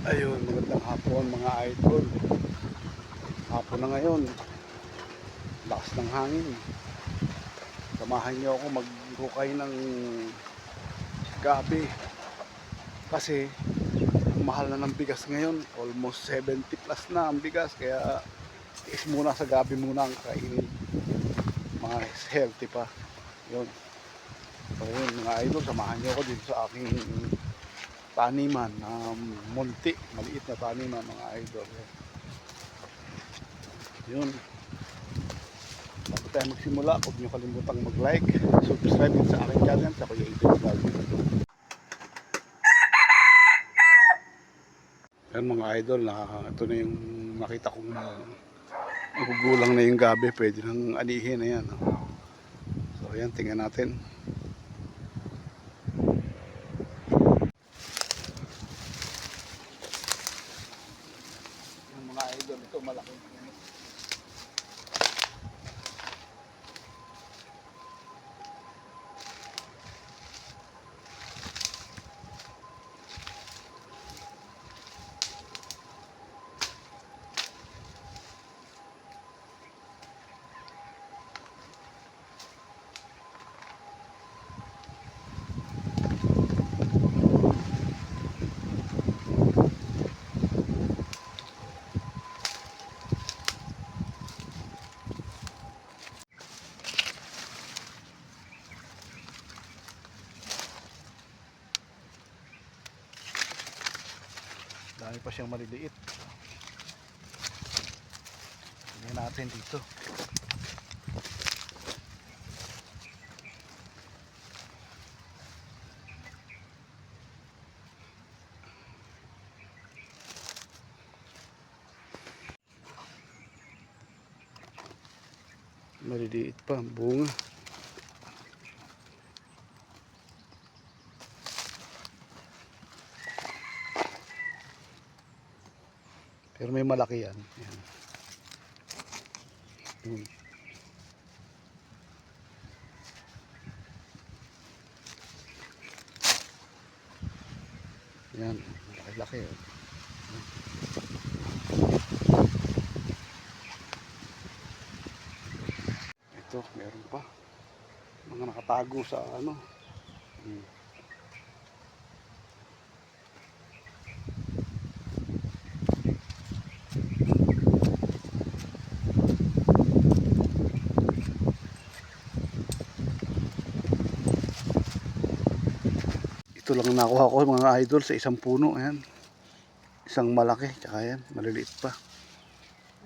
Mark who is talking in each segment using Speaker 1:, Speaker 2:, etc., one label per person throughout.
Speaker 1: Ayun, magandang hapon mga idol. Hapon na ngayon, lakas ng hangin. Samahan niyo ako maghukay ng gabi. Kasi ang mahal na ng bigas ngayon, almost 70 plus na ang bigas. Kaya tiis muna sa gabi muna ang kainin. Mga healthy pa. Yun. So yun mga idol, samahan niyo ako dito sa aking taniman na munti, maliit na taniman mga idol. Yun. Bago tayo magsimula, huwag nyo kalimutang mag-like, subscribe sa aking channel sa Kuya Idol Vlog. Yan mga idol, ito na yung nakita kong magugulang na yung gabi, pwede nang anihin na yan. So yan, tingnan natin. Yung mga idol, ito malaki. Dami pa siyang maliliit. Tingnan natin dito. Maliliit pa ang bunga. Pero may malaki yan. Yan. Yan, laki-laki. Ito, meron pa. Mga nakatago sa ano. Ito lang nakuha ko mga idol sa isang puno. Ayan. Isang malaki. Tsaka yan, maliliit pa.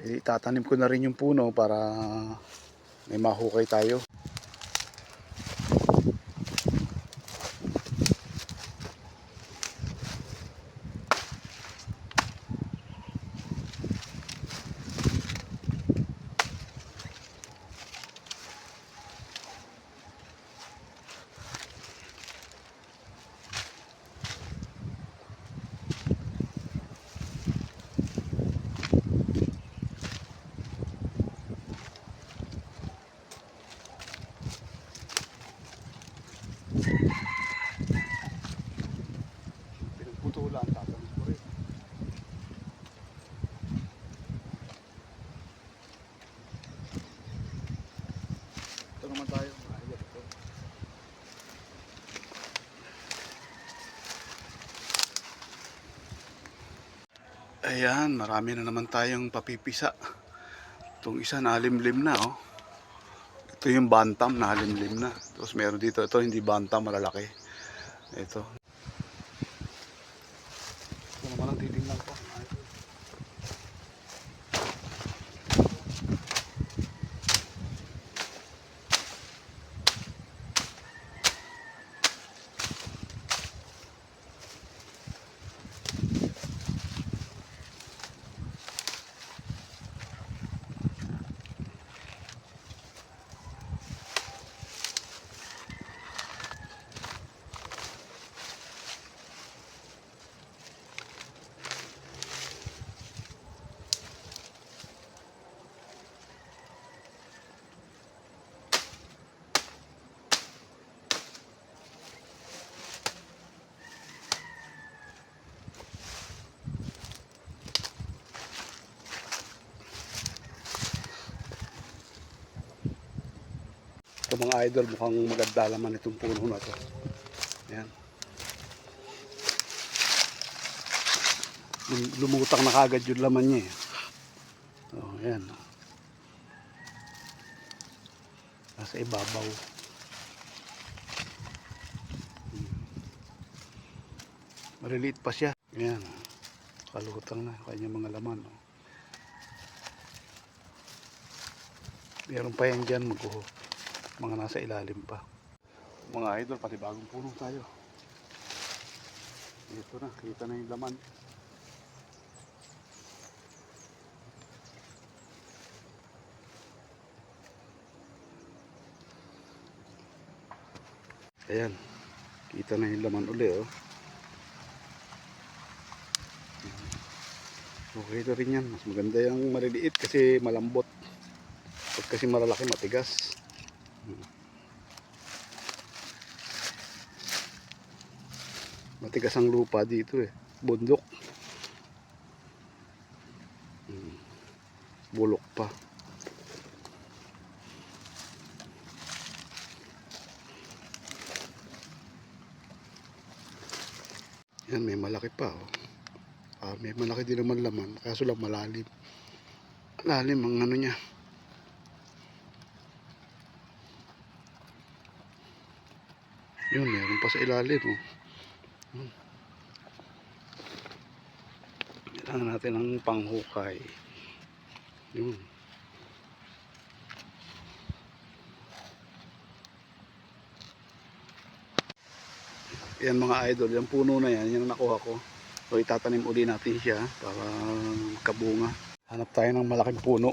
Speaker 1: Itatanim ko na rin yung puno para may mahukay tayo. Pinagputulan, tatanim ko rin. Ito naman tayo. Ito. Ayan, marami na naman tayong papipisa. Itong isa nalimlim na, oh. Ito yung bantam, nalimlim na. Tapos meron dito, ito hindi bantam, malalaki. Ito. Ito naman ang titingnan ko. mga idol, mukhang maganda laman itong puno na to. Ayan. Lumutang na kagad yung laman niya eh. Oh, ayan. Nasa ibabaw. Maliliit pa siya. Ayan. Kalutang na kanyang mga laman. Oh. Meron pa yan dyan, mga nasa ilalim pa. Mga idol, pati bagong puno tayo. Ito na, kita na yung laman. Ayan, kita na yung laman uli oh. Okay na rin yan, mas maganda yung maliliit kasi malambot. Pag kasi malalaki matigas. Matigas ang lupa dito eh, bundok. Bulok pa. Yan, may malaki pa oh. May malaki din naman laman, kaso lang malalim. Malalim ang ano niya. Yun, meron pa sa ilalim oh. Kailangan natin ng panghukay. Yun. Yan mga idol, yung puno na yan, yung nakuha ko. So itatanim uli natin siya para kabunga. Hanap tayo ng malaking puno.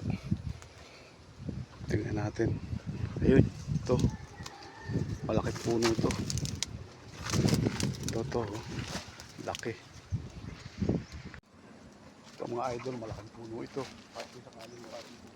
Speaker 1: Tingnan natin. Ayun, ito. Malaking puno ito. Ito. Laki. Ito mga idol, malaking puno ito. Pati sakaling malaking puno.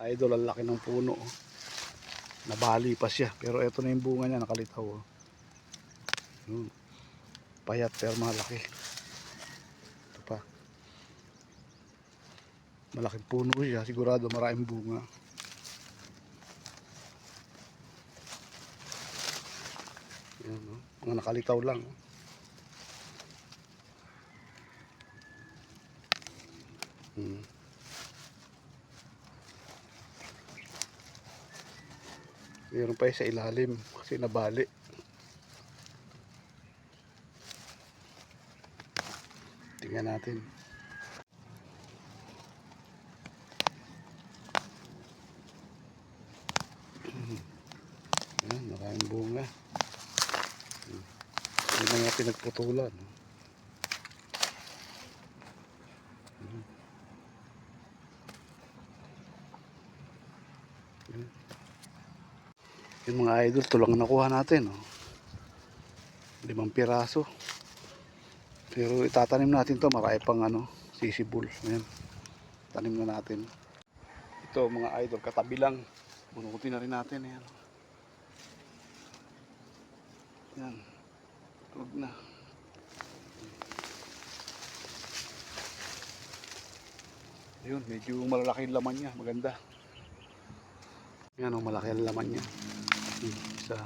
Speaker 1: Idol, ang laki ng puno oh. Nabali pa siya, pero ito na yung bunga niya, nakalitaw oh. Payat pero malaki. Ito pa, malaking puno siya, sigurado maraming bunga. Yan, oh. Mga nakalitaw lang oh. Meron pa sa ilalim kasi nabali. Tingnan natin. Ayan, maraming bunga. May mga pinagputulan. Yung mga idol, tulang nakuha natin oh. 5 piraso. Pero itatanim natin to, marami pang sisibol. Ayan, tanim na natin. Ito mga idol, katabi lang. Bunutin na rin natin. Ayan. Ayan. Huwag na. Ayun, medyo malalaki yung laman niya. Maganda. Ayan oh, malaki ang laman niya. Isa.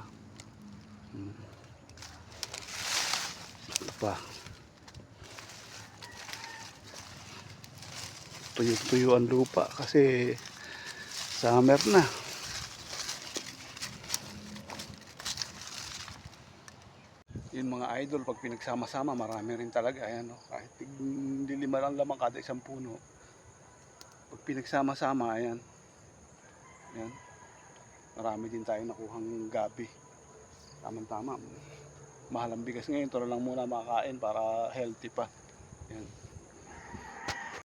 Speaker 1: Ano pa? Tuyo-tuyo ang lupa kasi summer na. Yun mga idol, pag pinagsama-sama marami rin talaga. Ayan oh, kahit hindi 5 lang lamang kada isang puno. Pag pinagsama-sama, ayan. Ayan. Marami din tayong nakuhang gabi. Tamang-tama. Mahal ang bigas ngayon. Ito na lang muna makakain para healthy pa. Yan.